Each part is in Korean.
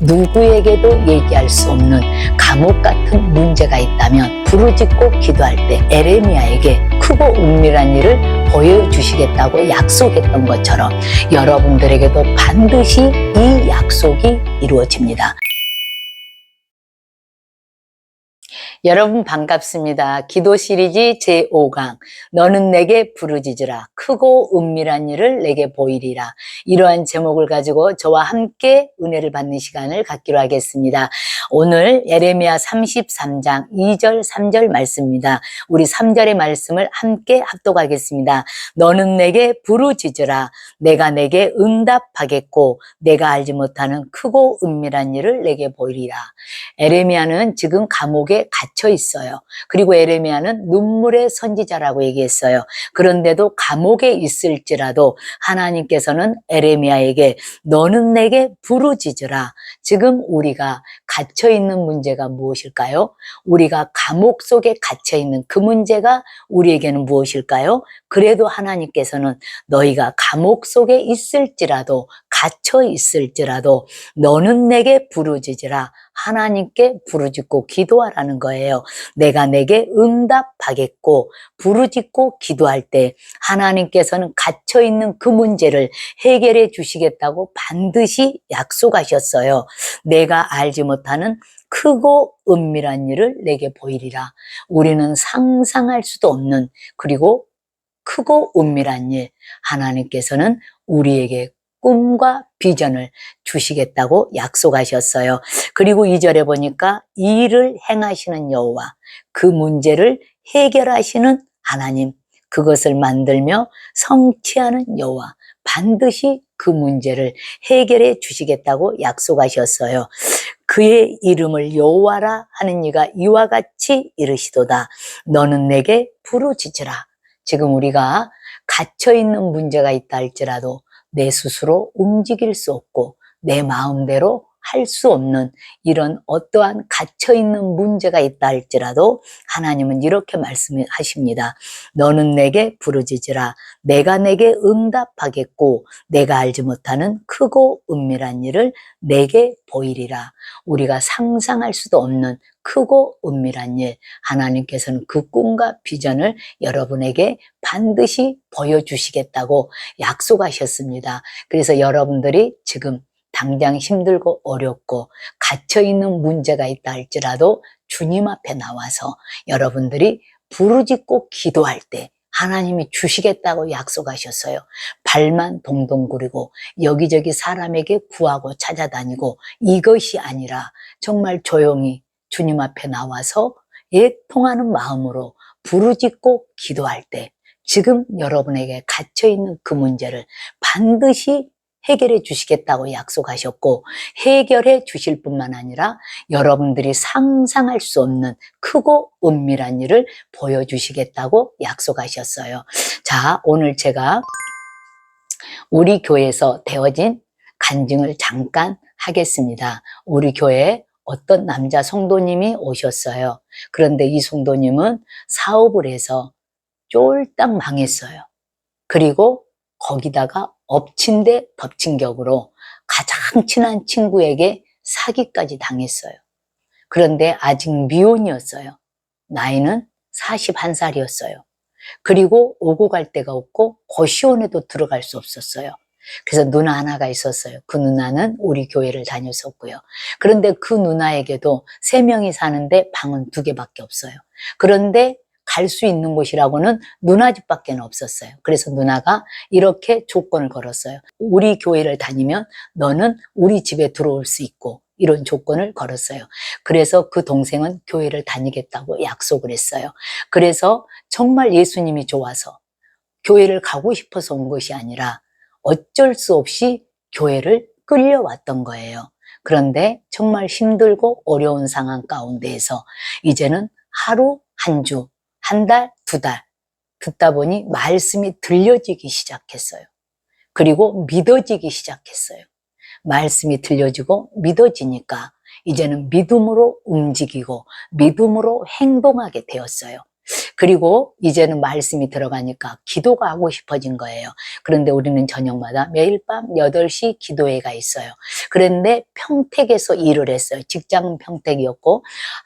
누구에게도 얘기할 수 없는 감옥 같은 문제가 있다면 부르짖고 기도할 때 에레미야에게 크고 은밀한 일을 보여주시겠다고 약속했던 것처럼 여러분들에게도 반드시 이 약속이 이루어집니다. 여러분 반갑습니다. 기도 시리즈 제5강 너는 내게 부르짖으라 크고 은밀한 일을 내게 보이리라. 이러한 제목을 가지고 저와 함께 은혜를 받는 시간을 갖기로 하겠습니다. 오늘 예레미야 33장 2절 3절 말씀입니다. 우리 3절의 말씀을 함께 합독하겠습니다. 너는 내게 부르짖으라 내가 내게 응답하겠고 내가 알지 못하는 크고 은밀한 일을 내게 보이리라. 예레미야는 지금 감옥에 갇혀 있어요. 그리고 예레미야는 눈물의 선지자라고 얘기했어요. 그런데도 감옥에 있을지라도 하나님께서는 예레미야에게 너는 내게 부르짖으라. 지금 우리가 갇혀 있는 문제가 무엇일까요? 우리가 감옥 속에 갇혀 있는 그 문제가 우리에게는 무엇일까요? 그래도 하나님께서는 너희가 감옥 속에 있을지라도 갇혀 있을지라도 너는 내게 부르짖으라. 하나님께 부르짖고 기도하라는 거예요. 내가 내게 응답하겠고 부르짖고 기도할 때 하나님께서는 갇혀있는 그 문제를 해결해 주시겠다고 반드시 약속하셨어요. 내가 알지 못하는 크고 은밀한 일을 내게 보이리라. 우리는 상상할 수도 없는 그리고 크고 은밀한 일 하나님께서는 우리에게 꿈과 비전을 주시겠다고 약속하셨어요. 그리고 2절에 보니까 이 일을 행하시는 여호와 그 문제를 해결하시는 하나님 그것을 만들며 성취하는 여호와 반드시 그 문제를 해결해 주시겠다고 약속하셨어요. 그의 이름을 여호와라 하는 이가 이와 같이 이르시도다. 너는 내게 부르짖으라. 지금 우리가 갇혀있는 문제가 있다 할지라도 내 스스로 움직일 수 없고 내 마음대로 할 수 없는 이런 어떠한 갇혀있는 문제가 있다 할지라도 하나님은 이렇게 말씀하십니다. 너는 내게 부르짖으라. 내가 내게 응답하겠고 내가 알지 못하는 크고 은밀한 일을 내게 보이리라. 우리가 상상할 수도 없는 크고 은밀한 일 하나님께서는 그 꿈과 비전을 여러분에게 반드시 보여주시겠다고 약속하셨습니다. 그래서 여러분들이 지금 당장 힘들고 어렵고 갇혀있는 문제가 있다 할지라도 주님 앞에 나와서 여러분들이 부르짖고 기도할 때 하나님이 주시겠다고 약속하셨어요. 발만 동동 구르고 여기저기 사람에게 구하고 찾아다니고 이것이 아니라 정말 조용히 주님 앞에 나와서 애통하는 마음으로 부르짖고 기도할 때 지금 여러분에게 갇혀있는 그 문제를 반드시 해결해 주시겠다고 약속하셨고 해결해 주실 뿐만 아니라 여러분들이 상상할 수 없는 크고 은밀한 일을 보여주시겠다고 약속하셨어요. 자, 오늘 제가 우리 교회에서 되어진 간증을 잠깐 하겠습니다. 우리 교회에 어떤 남자 성도님이 오셨어요. 그런데 이 성도님은 사업을 해서 쫄딱 망했어요. 그리고 거기다가 엎친 데 덮친 격으로 가장 친한 친구에게 사기까지 당했어요. 그런데 아직 미혼이었어요. 나이는 41살이었어요. 그리고 오고 갈 데가 없고 고시원에도 들어갈 수 없었어요. 그래서 누나 하나가 있었어요. 그 누나는 우리 교회를 다녔었고요. 그런데 그 누나에게도 3명이 사는데 방은 2개밖에 없어요. 그런데 갈 수 있는 곳이라고는 누나 집밖에 없었어요. 그래서 누나가 이렇게 조건을 걸었어요. 우리 교회를 다니면 너는 우리 집에 들어올 수 있고 이런 조건을 걸었어요. 그래서 그 동생은 교회를 다니겠다고 약속을 했어요. 그래서 정말 예수님이 좋아서 교회를 가고 싶어서 온 것이 아니라 어쩔 수 없이 교회를 끌려왔던 거예요. 그런데 정말 힘들고 어려운 상황 가운데에서 이제는 하루, 한 주, 한 달, 2달 듣다 보니 말씀이 들려지기 시작했어요. 그리고 믿어지기 시작했어요. 말씀이 들려지고 믿어지니까 이제는 믿음으로 움직이고 믿음으로 행동하게 되었어요. 그리고 이제는 말씀이 들어가니까 기도가 하고 싶어진 거예요. 그런데 우리는 저녁마다 매일 밤 8시 기도회가 있어요. 그런데 평택에서 일을 했어요. 직장은 평택이었고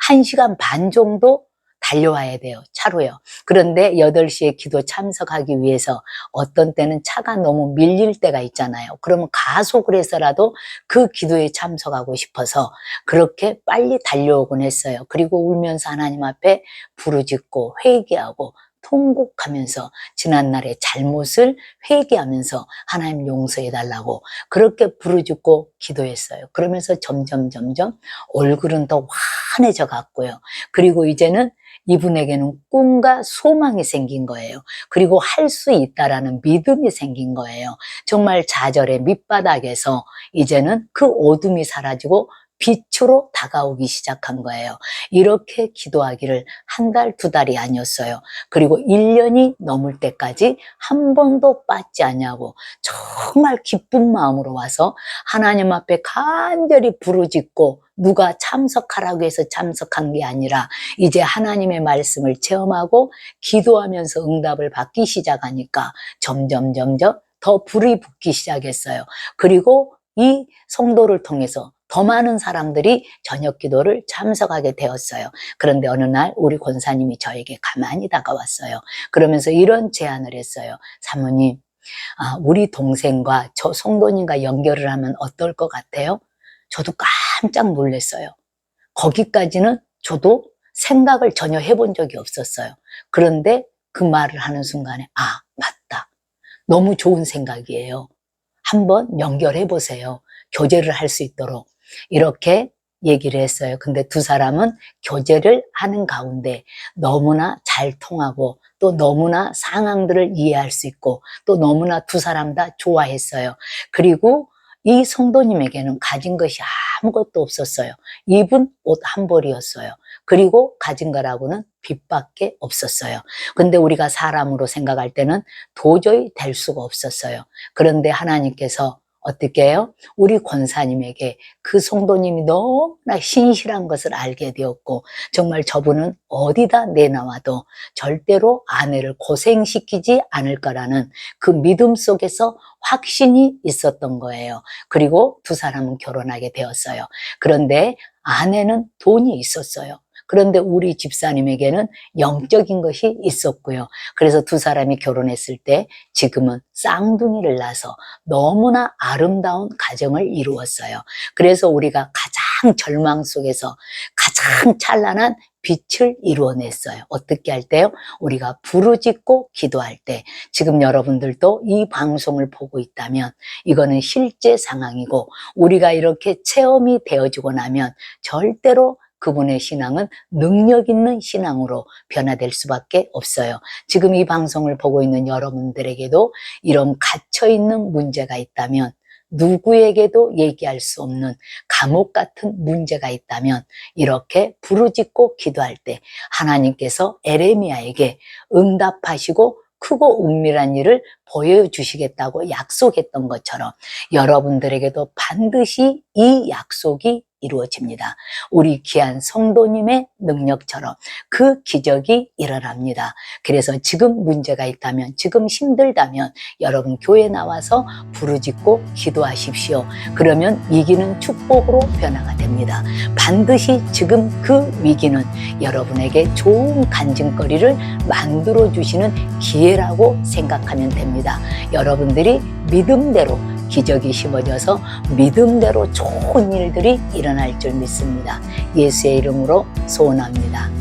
1시간 반 정도 달려와야 돼요. 차로요. 그런데 8시에 기도 참석하기 위해서 어떤 때는 차가 너무 밀릴 때가 있잖아요. 그러면 가속을 해서라도 그 기도에 참석하고 싶어서 그렇게 빨리 달려오곤 했어요. 그리고 울면서 하나님 앞에 부르짖고 회개하고 통곡하면서 지난날의 잘못을 회개하면서 하나님 용서해달라고 그렇게 부르짖고 기도했어요. 그러면서 점점 얼굴은 더 환해져 갔고요. 그리고 이제는 이분에게는 꿈과 소망이 생긴 거예요. 그리고 할 수 있다라는 믿음이 생긴 거예요. 정말 좌절의 밑바닥에서 이제는 그 어둠이 사라지고 빛으로 다가오기 시작한 거예요. 이렇게 기도하기를 1달, 2달이 아니었어요. 그리고 1년이 넘을 때까지 한 번도 빠지지 않냐고 정말 기쁜 마음으로 와서 하나님 앞에 간절히 부르짖고 누가 참석하라고 해서 참석한 게 아니라 이제 하나님의 말씀을 체험하고 기도하면서 응답을 받기 시작하니까 점점 더 불이 붙기 시작했어요. 그리고 이 성도를 통해서 더 많은 사람들이 저녁 기도를 참석하게 되었어요. 그런데 어느 날 우리 권사님이 저에게 가만히 다가왔어요. 그러면서 이런 제안을 했어요. 사모님, 우리 동생과 저 성도님과 연결을 하면 어떨 것 같아요? 저도 깜짝 놀랐어요. 거기까지는 저도 생각을 전혀 해본 적이 없었어요. 그런데 그 말을 하는 순간에 맞다. 너무 좋은 생각이에요. 한번 연결해 보세요. 교제를 할 수 있도록. 이렇게 얘기를 했어요. 근데 두 사람은 교제를 하는 가운데 너무나 잘 통하고 또 너무나 상황들을 이해할 수 있고 또 너무나 두 사람 다 좋아했어요. 그리고 이 성도님에게는 가진 것이 아무것도 없었어요. 입은 옷 한 벌이었어요. 그리고 가진 거라고는 빚밖에 없었어요. 근데 우리가 사람으로 생각할 때는 도저히 될 수가 없었어요. 그런데 하나님께서 어떻게 해요? 우리 권사님에게 그 성도님이 너무나 신실한 것을 알게 되었고 정말 저분은 어디다 내놔와도 절대로 아내를 고생시키지 않을 거라는 그 믿음 속에서 확신이 있었던 거예요. 그리고 두 사람은 결혼하게 되었어요. 그런데 아내는 돈이 있었어요. 그런데 우리 집사님에게는 영적인 것이 있었고요. 그래서 두 사람이 결혼했을 때 지금은 쌍둥이를 낳아서 너무나 아름다운 가정을 이루었어요. 그래서 우리가 가장 절망 속에서 가장 찬란한 빛을 이루어냈어요. 어떻게 할 때요? 우리가 부르짖고 기도할 때. 지금 여러분들도 이 방송을 보고 있다면 이거는 실제 상황이고 우리가 이렇게 체험이 되어지고 나면 절대로 그분의 신앙은 능력 있는 신앙으로 변화될 수밖에 없어요. 지금 이 방송을 보고 있는 여러분들에게도 이런 갇혀있는 문제가 있다면 누구에게도 얘기할 수 없는 감옥 같은 문제가 있다면 이렇게 부르짖고 기도할 때 하나님께서 에레미야에게 응답하시고 크고 은밀한 일을 보여주시겠다고 약속했던 것처럼 여러분들에게도 반드시 이 약속이 이루어집니다. 우리 귀한 성도님의 능력처럼 그 기적이 일어납니다. 그래서 지금 문제가 있다면, 지금 힘들다면 여러분 교회 나와서 부르짖고 기도하십시오. 그러면 위기는 축복으로 변화가 됩니다. 반드시 지금 그 위기는 여러분에게 좋은 간증거리를 만들어주시는 기회라고 생각하면 됩니다. 여러분들이 믿음대로 기적이 심어져서 믿음대로 좋은 일들이 일어날 줄 믿습니다. 예수의 이름으로 소원합니다.